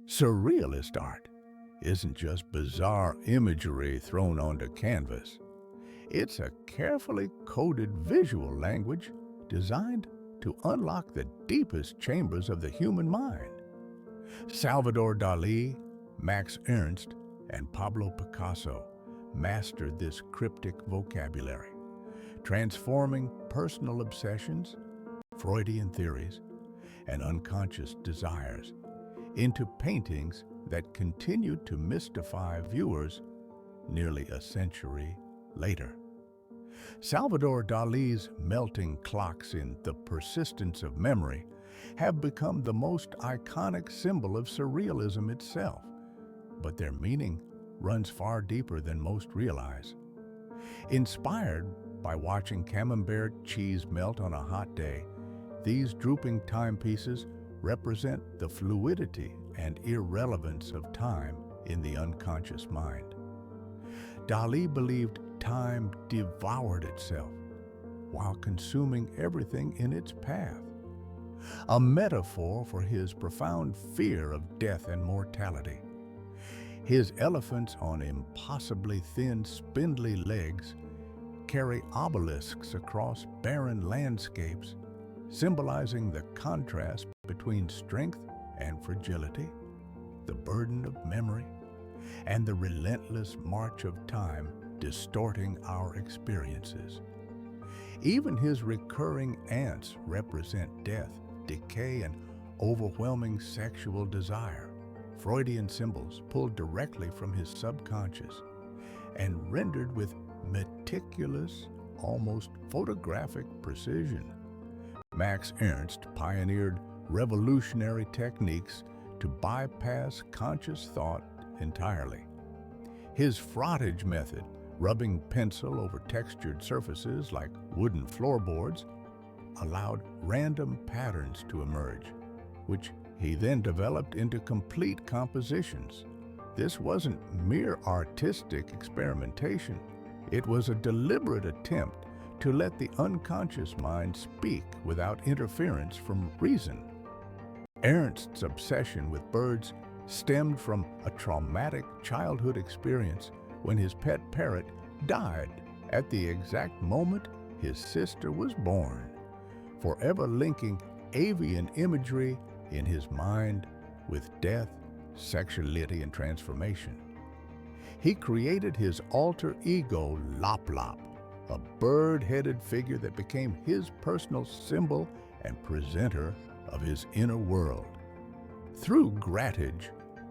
Surrealist art isn't just bizarre imagery thrown onto canvas. It's a carefully coded visual language designed to unlock the deepest chambers of the human mind. Salvador Dalí, Max Ernst, and Pablo Picasso mastered this cryptic vocabulary, transforming personal obsessions, Freudian theories, and unconscious desires into paintings that continued to mystify viewers nearly a century later. Salvador Dali's melting clocks in The Persistence of Memory have become the most iconic symbol of surrealism itself, but their meaning runs far deeper than most realize. Inspired by watching camembert cheese melt on a hot day, these drooping timepieces represent the fluidity and irrelevance of time in the unconscious mind. Dalí believed time devoured itself while consuming everything in its path, a metaphor for his profound fear of death and mortality. His elephants on impossibly thin, spindly legs carry obelisks across barren landscapes, symbolizing the contrast between strength and fragility, the burden of memory, and the relentless march of time distorting our experiences. Even his recurring ants represent death, decay, and overwhelming sexual desire, Freudian symbols pulled directly from his subconscious and rendered with meticulous, almost photographic precision. Max Ernst pioneered revolutionary techniques to bypass conscious thought entirely. His frottage method, rubbing pencil over textured surfaces like wooden floorboards, allowed random patterns to emerge, which he then developed into complete compositions. This wasn't mere artistic experimentation. It was a deliberate attempt to let the unconscious mind speak without interference from reason. Ernst's obsession with birds stemmed from a traumatic childhood experience when his pet parrot died at the exact moment his sister was born, forever linking avian imagery in his mind with death, sexuality, and transformation. He created his alter ego Lop Lop, a bird-headed figure that became his personal symbol and presenter of his inner world. Through grattage,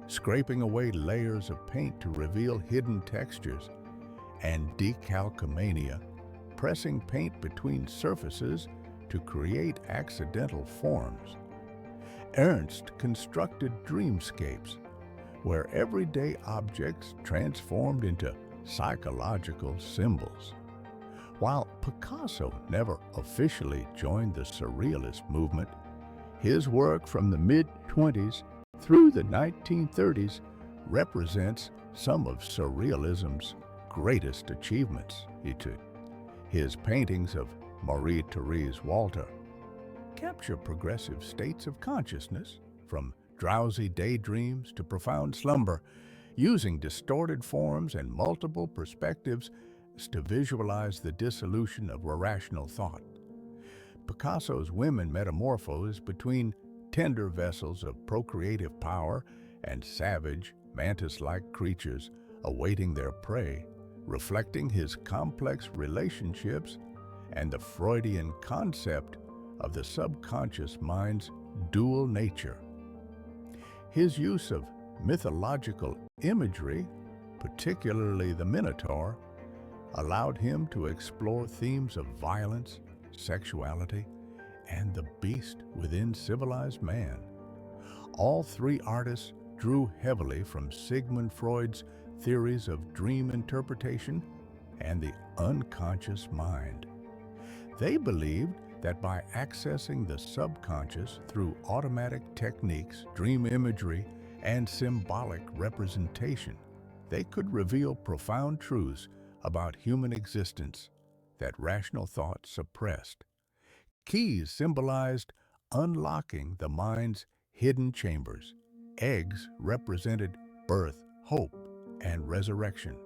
scraping away layers of paint to reveal hidden textures, and decalcomania, pressing paint between surfaces to create accidental forms, Ernst constructed dreamscapes where everyday objects transformed into psychological symbols. While Picasso never officially joined the Surrealist movement, his work from the mid-20s through the 1930s represents some of Surrealism's greatest achievements. His paintings of Marie-Therese Walter capture progressive states of consciousness, from drowsy daydreams to profound slumber, using distorted forms and multiple perspectives to visualize the dissolution of irrational thought. Picasso's women metamorphose between tender vessels of procreative power and savage, mantis-like creatures awaiting their prey, reflecting his complex relationships and the Freudian concept of the subconscious mind's dual nature. His use of mythological imagery, particularly the Minotaur, allowed him to explore themes of violence, sexuality, and the beast within civilized man. All three artists drew heavily from Sigmund Freud's theories of dream interpretation and the unconscious mind. They believed that by accessing the subconscious through automatic techniques, dream imagery, and symbolic representation, they could reveal profound truths about human existence that rational thought suppressed. Keys symbolized unlocking the mind's hidden chambers, Eggs represented birth, hope, and resurrection.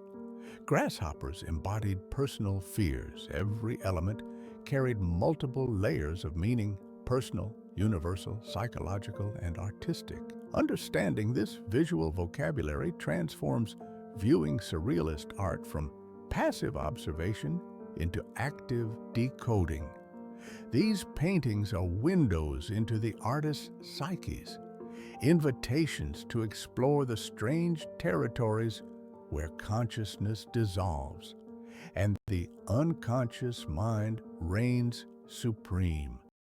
Grasshoppers embodied personal fears. Every element carried multiple layers of meaning: personal, universal, psychological, and artistic. Understanding this visual vocabulary transforms viewing surrealist art from passive observation into active decoding. These paintings are windows into the artist's psyches, invitations to explore the strange territories where consciousness dissolves and the unconscious mind reigns supreme.